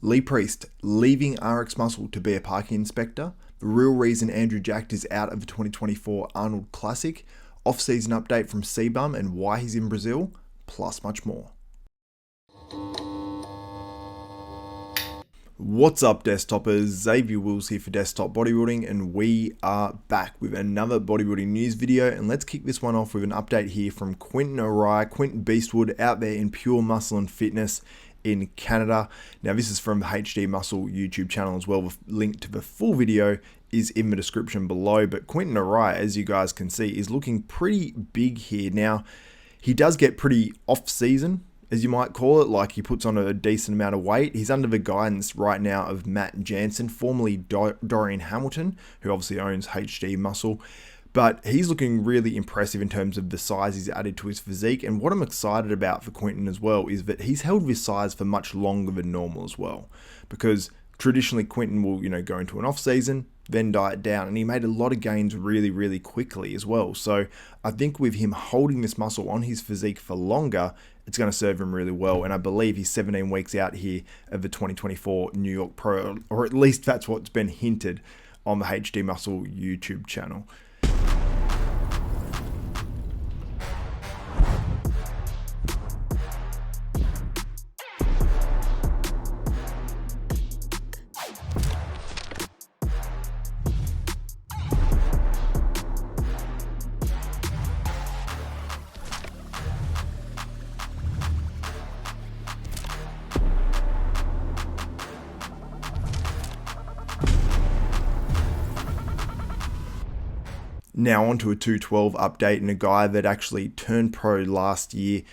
Lee Priest leaving RxMuscle to be a parking inspector, the real reason Andrew Jacked is out of the 2024 Arnold Classic, off-season update from CBUM and why he's in Brazil, plus much more. What's up, Desktopers? Xavier Wills here for Desktop Bodybuilding, and we are back with another bodybuilding news video. And let's kick this one off with an update here from Quinton Quinton Beastwood out there in Pure Muscle and Fitness in Canada. Now, this is from the RxMuscle YouTube channel as well. The link to the full video is in the description below. But Quinton, as you guys can see, is looking pretty big here. Now, he does get pretty off-season, as you might call it, like he puts on a decent amount of weight. He's under the guidance right now of Matt Jansen, formerly Dorian Hamilton, who obviously owns RxMuscle. But he's looking really impressive in terms of the size he's added to his physique. And what I'm excited about for Quinton as well is that he's held this size for much longer than normal as well. Because traditionally Quinton will, go into an off season, then diet down, and he made a lot of gains really quickly as well. So I think with him holding this muscle on his physique for longer, it's going to serve him really well. And I believe he's 17 weeks out here of the 2024 New York Pro, or at least that's what's been hinted on the RxMuscle YouTube channel. Now onto a 212 update, and a guy that actually turned pro last year,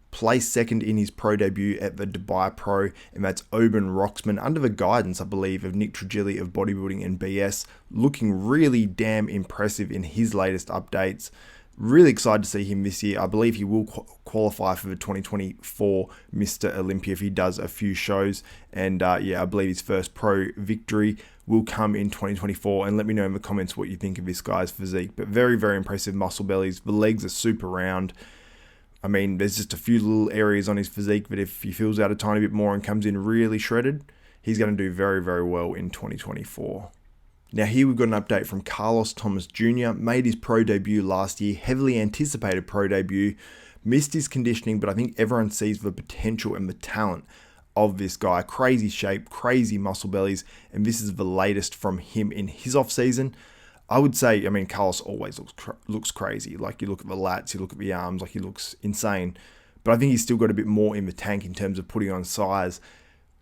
placed second in his pro debut at the Dubai Pro, and that's Oben Roxman, under the guidance, I believe, of Nick Trigili of Bodybuilding and BS, looking really damn impressive in his latest updates. Really excited to see him this year. I believe he will qualify for the 2024 Mr. Olympia if he does a few shows. And I believe his first pro victory will come in 2024. And let me know in the comments what you think of this guy's physique. But very impressive muscle bellies. The legs are super round. I mean, there's just a few little areas on his physique that if he fills out a tiny bit more and comes in really shredded, he's going to do very well in 2024. Now here we've got an update from Carlos Thomas Jr., made his pro debut last year, heavily anticipated pro debut, missed his conditioning, but I think everyone sees the potential and the talent of this guy. Crazy shape, crazy muscle bellies, and this is the latest from him in his off season. I would say, Carlos always looks crazy. Like you look at the lats, you look at the arms, like he looks insane. But I think he's still got a bit more in the tank in terms of putting on size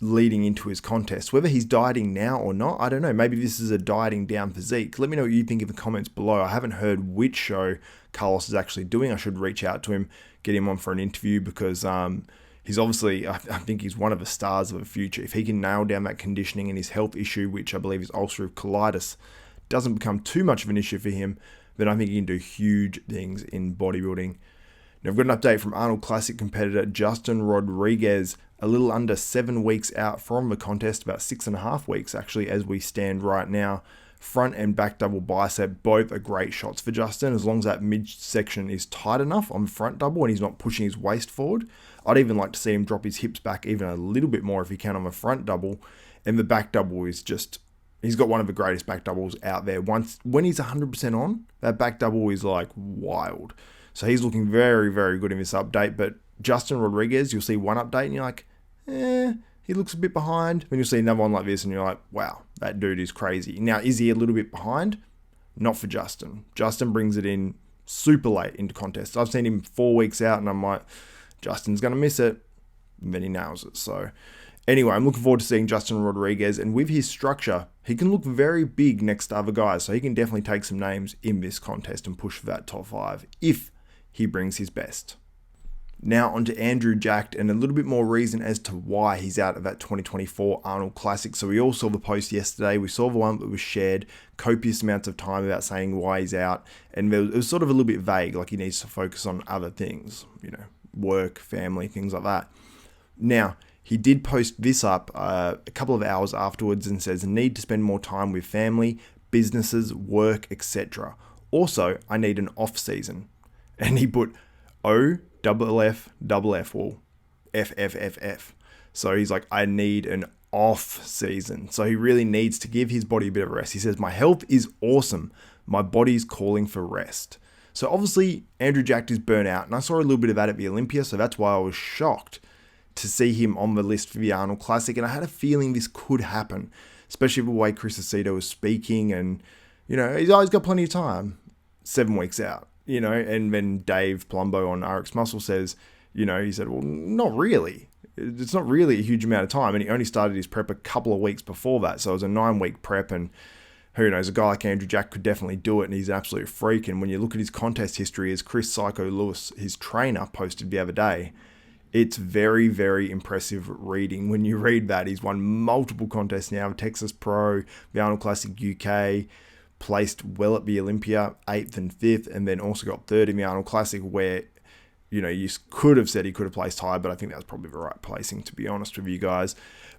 leading into his contest. Whether he's dieting now or not, I don't know. Maybe this is a dieting down physique. Let me know what you think in the comments below. I haven't heard which show Carlos is actually doing. I should reach out to him, get him on for an interview, because he's obviously, I think he's one of the stars of the future. If he can nail down that conditioning and his health issue, which I believe is ulcerative colitis, doesn't become too much of an issue for him, then I think he can do huge things in bodybuilding. Now, I've got an update from Arnold Classic competitor Justin Rodriguez, a little under 7 weeks out from the contest, about 6.5 weeks actually as we stand right now. Front and back double bicep, both are great shots for Justin, as long as that midsection is tight enough on the front double and he's not pushing his waist forward. I'd even like to see him drop his hips back even a little bit more if he can on the front double. And the back double is just, he's got one of the greatest back doubles out there. When he's 100% on, that back double is like wild. So he's looking very good in this update. But Justin Rodriguez, you'll see one update and you're like, he looks a bit behind. Then you'll see another one like this and you're like, wow, that dude is crazy. Now, is he a little bit behind? Not for Justin. Justin brings it in super late into contests. I've seen him 4 weeks out and I'm like, Justin's going to miss it. And then he nails it. So anyway, I'm looking forward to seeing Justin Rodriguez. And with his structure, he can look very big next to other guys. So he can definitely take some names in this contest and push for that top 5 if he brings his best. Now onto Andrew Jacked, and a little bit more reason as to why he's out of that 2024 Arnold Classic. So we all saw the post yesterday. We saw the one that was shared copious amounts of time about saying why he's out. And it was sort of a little bit vague, like he needs to focus on other things, work, family, things like that. Now, he did post this up a couple of hours afterwards and says, need to spend more time with family, businesses, work, etc. Also, I need an off season. And he put OFF, well, FFFF. So he's like, I need an off season. So he really needs to give his body a bit of a rest. He says, my health is awesome. My body's calling for rest. So obviously Andrew Jack is burnt out, and I saw a little bit of that at the Olympia, so that's why I was shocked to see him on the list for the Arnold Classic, and I had a feeling this could happen, especially the way Chris Aceto was speaking, and he's always got plenty of time, 7 weeks out, and then Dave Palumbo on RxMuscle says, he said, well, not really. It's not really a huge amount of time, and he only started his prep a couple of weeks before that, so it was a 9-week prep, and who knows, a guy like Andrew Jack could definitely do it, and he's an absolute freak. And when you look at his contest history, as Chris Psycho Lewis, his trainer, posted the other day, it's very, very impressive reading. When you read that, he's won multiple contests now, Texas Pro, the Arnold Classic UK, placed well at the Olympia, 8th and 5th, and then also got 3rd in the Arnold Classic, where you could have said he could have placed higher, but I think that was probably the right placing, to be honest with you guys.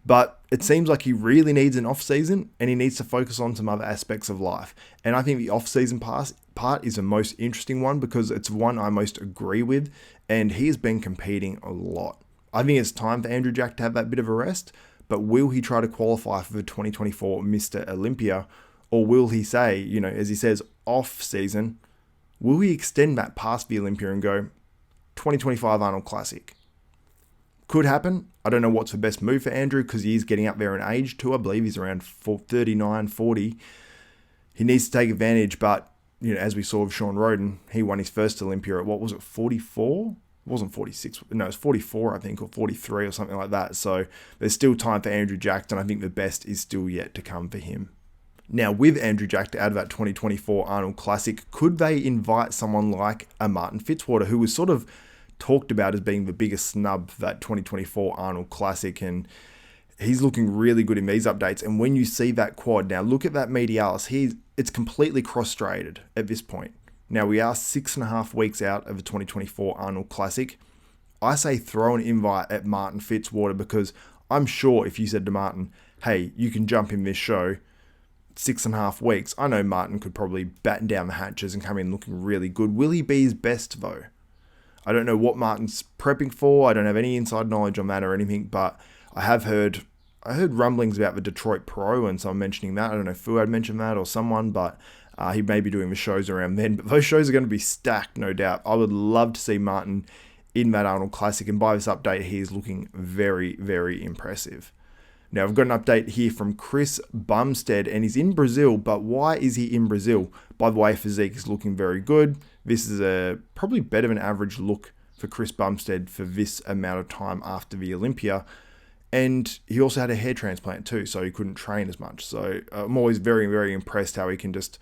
But it seems like he really needs an off-season, and he needs to focus on some other aspects of life. And I think the off-season part is the most interesting one, because it's one I most agree with, and he has been competing a lot. I think it's time for Andrew Jack to have that bit of a rest, but will he try to qualify for the 2024 Mr. Olympia, or will he say, as he says, off-season, will he extend that past the Olympia and go, 2025 Arnold Classic? Could happen. I don't know what's the best move for Andrew, because he is getting up there in age too. I believe he's around 39, 40. He needs to take advantage, but, as we saw with Sean Roden, he won his first Olympia at, 44? It wasn't 46. No, it was 44, I think, or 43 or something like that. So there's still time for Andrew Jack, and I think the best is still yet to come for him. Now, with Andrew Jack to add that 2024 Arnold Classic, could they invite someone like a Martin Fitzwater, who was sort of talked about as being the biggest snub for that 2024 Arnold Classic, and he's looking really good in these updates. And when you see that quad, now look at that medialis, it's completely cross-striated at this point. Now we are 6.5 weeks out of the 2024 Arnold Classic. I say throw an invite at Martin Fitzwater, because I'm sure if you said to Martin, hey, you can jump in this show 6.5 weeks, I know Martin could probably batten down the hatches and come in looking really good. Will he be his best though? I don't know what Martin's prepping for. I don't have any inside knowledge on that or anything, but I heard rumblings about the Detroit Pro, and so I'm mentioning that. I don't know if Fuad mentioned that or someone, but he may be doing the shows around then. But those shows are going to be stacked, no doubt. I would love to see Martin in that Arnold Classic, and by this update, he is looking very, very impressive. Now, I've got an update here from Chris Bumstead, and he's in Brazil, but why is he in Brazil? By the way, Physique is looking very good. This is a probably better than average look for Chris Bumstead for this amount of time after the Olympia. And he also had a hair transplant too, so he couldn't train as much. So I'm always very, very impressed how he can just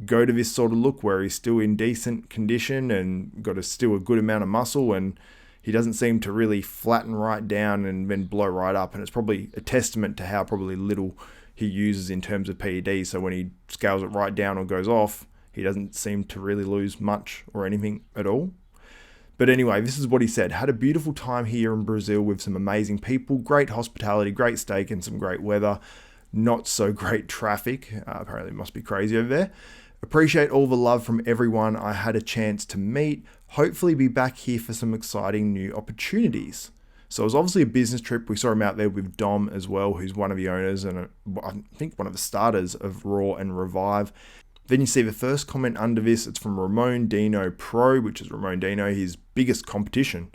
go to this sort of look where he's still in decent condition and got still a good amount of muscle, and he doesn't seem to really flatten right down and then blow right up. And it's probably a testament to how probably little he uses in terms of PED. So when he scales it right down or goes off, he doesn't seem to really lose much or anything at all. But anyway, this is what he said. Had a beautiful time here in Brazil with some amazing people, great hospitality, great steak, and some great weather. Not so great traffic. Apparently it must be crazy over there. Appreciate all the love from everyone I had a chance to meet. Hopefully be back here for some exciting new opportunities. So it was obviously a business trip. We saw him out there with Dom as well, who's one of the owners and I think one of the starters of Raw and Revive. Then you see the first comment under this. It's from Ramon Dino Pro, which is Ramon Dino, his biggest competition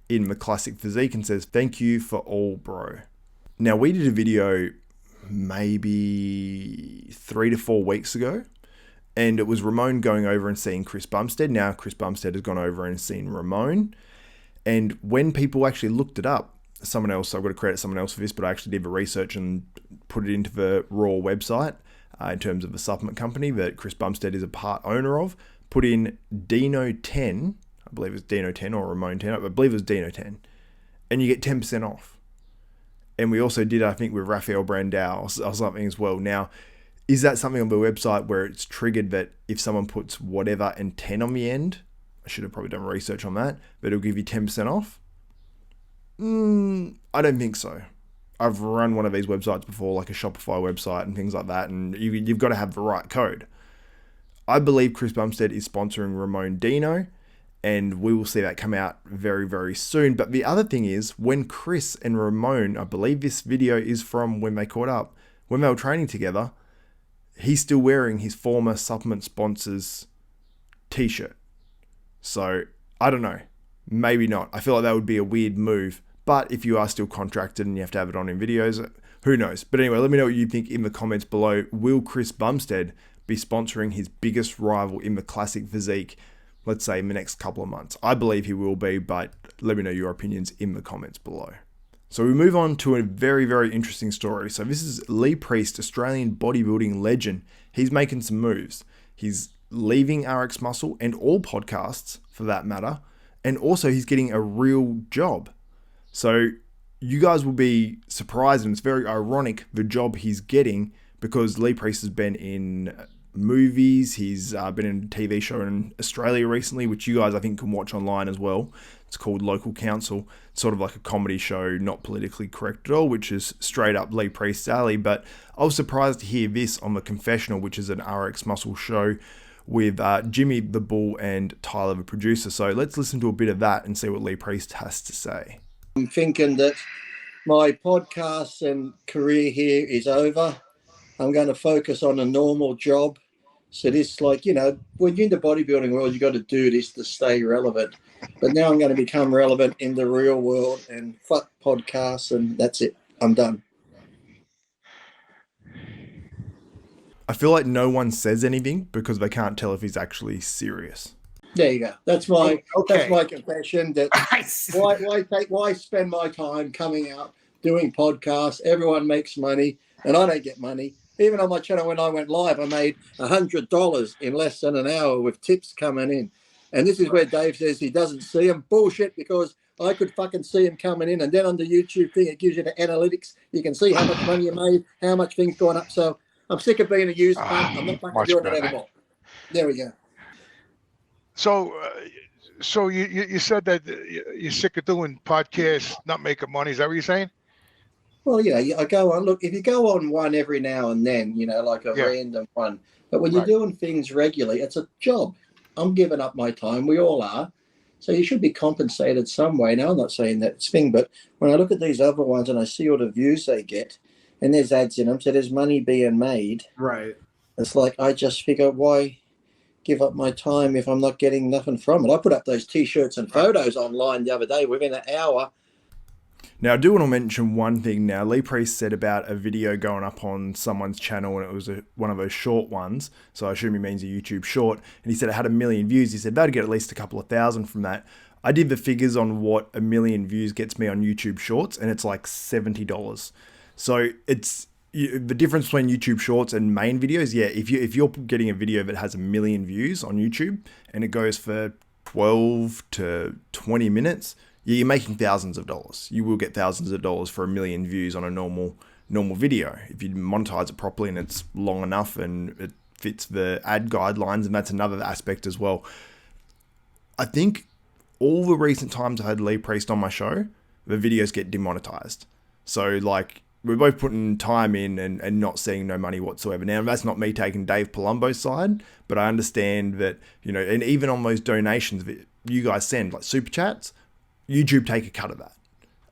in the classic physique, and says, thank you for all, bro. Now, we did a video maybe 3 to 4 weeks ago, and it was Ramon going over and seeing Chris Bumstead. Now, Chris Bumstead has gone over and seen Ramon. And when people actually looked it up, someone else, I've got to credit someone else for this, but I actually did the research and put it into the Raw website in terms of the supplement company that Chris Bumstead is a part owner of. Put in Dino 10, I believe it's Dino 10 or Ramon 10, I believe it was Dino 10, and you get 10% off. And we also did, I think, with Rafael Brandao or something as well. Now, is that something on the website where it's triggered that if someone puts whatever and 10 on the end, I should have probably done research on that, but it'll give you 10% off? I don't think so. I've run one of these websites before, like a Shopify website and things like that, and you've got to have the right code. I believe Chris Bumstead is sponsoring Ramon Dino, and we will see that come out very, very soon. But the other thing is, when Chris and Ramon, I believe this video is from when they caught up, when they were training together, he's still wearing his former supplement sponsor's t-shirt. So I don't know, maybe not. I feel like that would be a weird move. But if you are still contracted and you have to have it on in videos, who knows? But anyway, let me know what you think in the comments below. Will Chris Bumstead be sponsoring his biggest rival in the classic physique, let's say in the next couple of months? I believe he will be, but let me know your opinions in the comments below. So we move on to a very, very interesting story. So this is Lee Priest, Australian bodybuilding legend. He's making some moves. He's leaving RxMuscle and all podcasts for that matter. And also he's getting a real job. So you guys will be surprised, and it's very ironic the job he's getting, because Lee Priest has been in movies. He's been in a TV show in Australia recently, which you guys I think can watch online as well. It's called Local Council. It's sort of like a comedy show, not politically correct at all, which is straight up Lee Priest's alley. But I was surprised to hear this on The Confessional, which is an RxMuscle show with Jimmy the Bull and Tyler the producer. So let's listen to a bit of that and see what Lee Priest has to say. I'm thinking that my podcast and career here is over. I'm going to focus on a normal job. So this, like, you know, when you're in the bodybuilding world, you got to do this to stay relevant. But now I'm going to become relevant in the real world, and fuck podcasts, and that's it. I'm done. I feel like no one says anything because they can't tell if he's actually serious. There you go. That's my confession. That why spend my time coming out doing podcasts? Everyone makes money, and I don't get money. Even on my channel, when I went live, I made $100 in less than an hour with tips coming in. And this is where Dave says he doesn't see them. Bullshit, because I could fucking see them coming in. And then on the YouTube thing, it gives you the analytics. You can see how much money you made, how much things going up. So I'm sick of being a used cunt. I'm not fucking doing it anymore. There we go. So you said that you're sick of doing podcasts, not making money. Is that what you're saying? Well, you know, I go on. Look, if you go on one every now and then, you know, like a random one. But when you're doing things regularly, it's a job. I'm giving up my time. We all are. So you should be compensated some way. Now, I'm not saying that's thing, but when I look at these other ones and I see all the views they get, and there's ads in them, so there's money being made. Right. It's like, I just figure, why give up my time if I'm not getting nothing from it? I put up those T-shirts and photos online the other day within an hour. Now, I do want to mention one thing now. Lee Priest said about a video going up on someone's channel, and it was one of those short ones, so I assume he means a YouTube short, and he said it had 1 million views. He said they'd get at least a couple of thousand from that. I did the figures on what 1 million views gets me on YouTube Shorts, and it's like $70. So it's the difference between YouTube Shorts and main videos. Yeah, if you're getting a video that has 1 million views on YouTube, and it goes for 12 to 20 minutes, you're making thousands of dollars. You will get thousands of dollars for 1 million views on a normal video. If you monetize it properly and it's long enough and it fits the ad guidelines, and that's another aspect as well. I think all the recent times I had Lee Priest on my show, the videos get demonetized. So like, we're both putting time in and not seeing no money whatsoever. Now, that's not me taking Dave Palumbo's side, but I understand that, you know, and even on those donations that you guys send, like super chats, YouTube take a cut of that.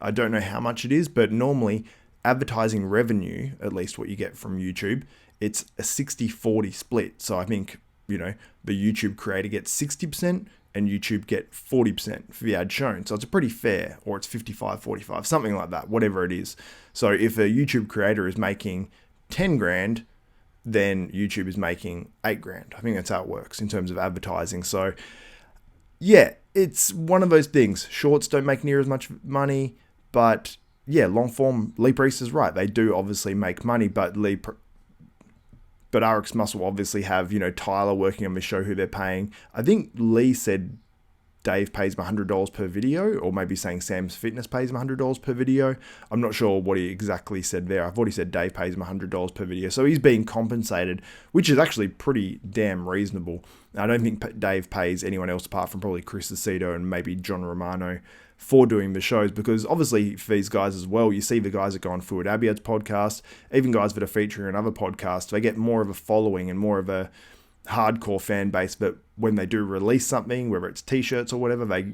I don't know how much it is, but normally advertising revenue, at least what you get from YouTube, it's a 60-40 split. So I think, you know, the YouTube creator gets 60% and YouTube get 40% for the ad shown. So it's pretty fair, or it's 55-45, something like that, whatever it is. So if a YouTube creator is making 10 grand, then YouTube is making 8 grand. I think that's how it works in terms of advertising. So yeah, it's one of those things. Shorts don't make near as much money, but yeah, long form, Lee Priest is right. They do obviously make money, but RxMuscle obviously have, you know, Tyler working on the show who they're paying. I think Lee said Dave pays him $100 per video, or maybe saying Sam's Fitness pays him $100 per video. I'm not sure what he exactly said there. I thought he said Dave pays him $100 per video. So he's being compensated, which is actually pretty damn reasonable. I don't think Dave pays anyone else apart from probably Chris Aceto and maybe John Romano for doing the shows, because obviously for these guys as well, you see the guys that go on Fuad Abiad's podcast, even guys that are featuring on other podcasts, they get more of a following and more of a, hardcore fan base, but when they do release something, whether it's t-shirts or whatever, they,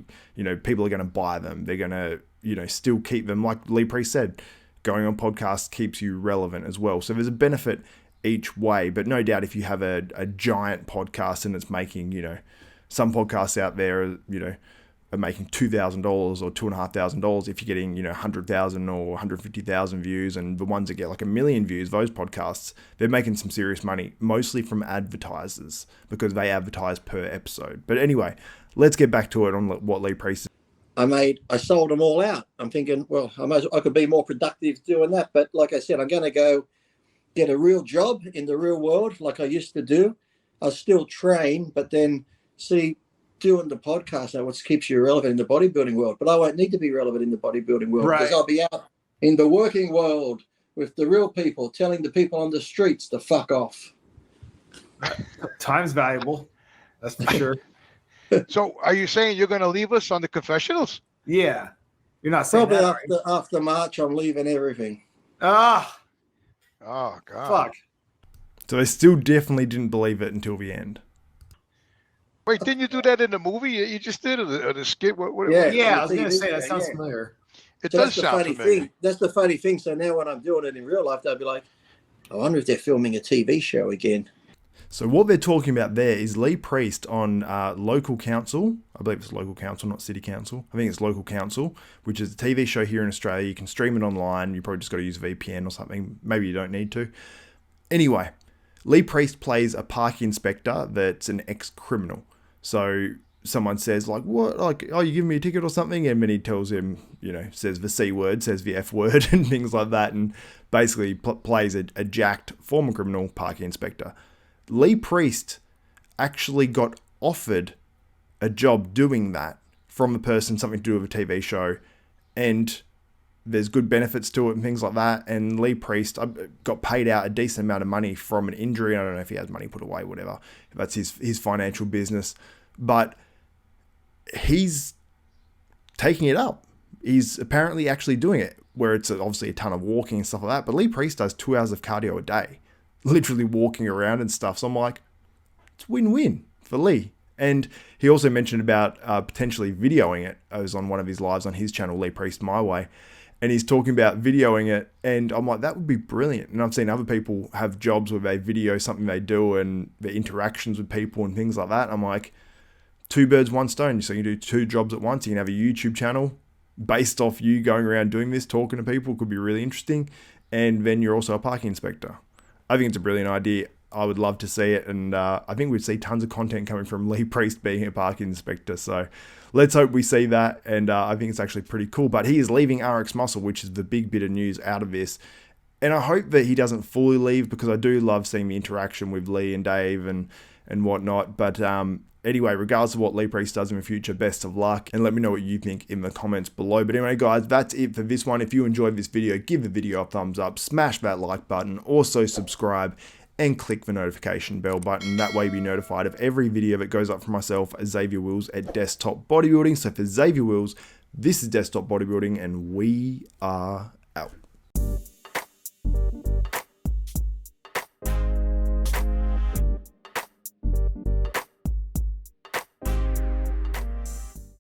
people are going to buy them. They're going to, still keep them. Like Lee Priest said, going on podcasts keeps you relevant as well. So there's a benefit each way, but no doubt if you have a giant podcast and it's making, some podcasts out there, are making $2,000 or $2,500. If you're getting, 100,000 or 150,000 views, and the ones that get like 1 million views, those podcasts, they're making some serious money, mostly from advertisers because they advertise per episode. But anyway, let's get back to it on what Lee Priest. I sold them all out. I'm thinking, well, I could be more productive doing that. But like I said, I'm going to go get a real job in the real world like I used to do. I'll still train, but then doing the podcast now, what keeps you relevant in the bodybuilding world. But I won't need to be relevant in the bodybuilding world because I'll be out in the working world with the real people, telling the people on the streets to fuck off. Time's valuable. That's for sure. So are you saying you're going to leave us on the confessionals? Yeah. You're not saying probably that, right? After March, I'm leaving everything. Oh, God. Fuck. So they still definitely didn't believe it until the end. Wait, didn't you do that in the movie? You just did the skit? Yeah, I was going to say, that sounds familiar. It does sound familiar. That's the funny thing. So now when I'm doing it in real life, they'll be like, I wonder if they're filming a TV show again. So what they're talking about there is Lee Priest on local council. I believe it's local council, not city council. I think it's local council, which is a TV show here in Australia. You can stream it online. You probably just got to use VPN or something. Maybe you don't need to. Anyway, Lee Priest plays a park inspector that's an ex-criminal. So someone says like, what? Like, oh, you giving me a ticket or something? And then he tells him, says the C word, says the F word and things like that. And basically plays a jacked former criminal parking inspector. Lee Priest actually got offered a job doing that from a person, something to do with a TV show, and there's good benefits to it and things like that. And Lee Priest got paid out a decent amount of money from an injury. I don't know if he has money put away, whatever. That's his financial business. But he's taking it up. He's apparently actually doing it, where it's obviously a ton of walking and stuff like that. But Lee Priest does 2 hours of cardio a day, literally walking around and stuff. So I'm like, it's win-win for Lee. And he also mentioned about potentially videoing it. I was on one of his lives on his channel, Lee Priest My Way, and he's talking about videoing it. And I'm like, that would be brilliant. And I've seen other people have jobs where they video something they do and their interactions with people and things like that. I'm like, 2 birds, 1 stone. So you can do 2 jobs at once. You can have a YouTube channel based off you going around doing this, talking to people. Could be really interesting. And then you're also a parking inspector. I think it's a brilliant idea. I would love to see it. And I think we'd see tons of content coming from Lee Priest being a parking inspector. So let's hope we see that. And I think it's actually pretty cool. But he is leaving RxMuscle, which is the big bit of news out of this. And I hope that he doesn't fully leave, because I do love seeing the interaction with Lee and Dave and whatnot. But anyway, regardless of what Lee Priest does in the future, best of luck. And let me know what you think in the comments below. But anyway, guys, that's it for this one. If you enjoyed this video, give the video a thumbs up, smash that like button, also subscribe, and click the notification bell button. That way you'll be notified of every video that goes up from myself, Xavier Wills, at Desktop Bodybuilding. So for Xavier Wills, this is Desktop Bodybuilding, and we are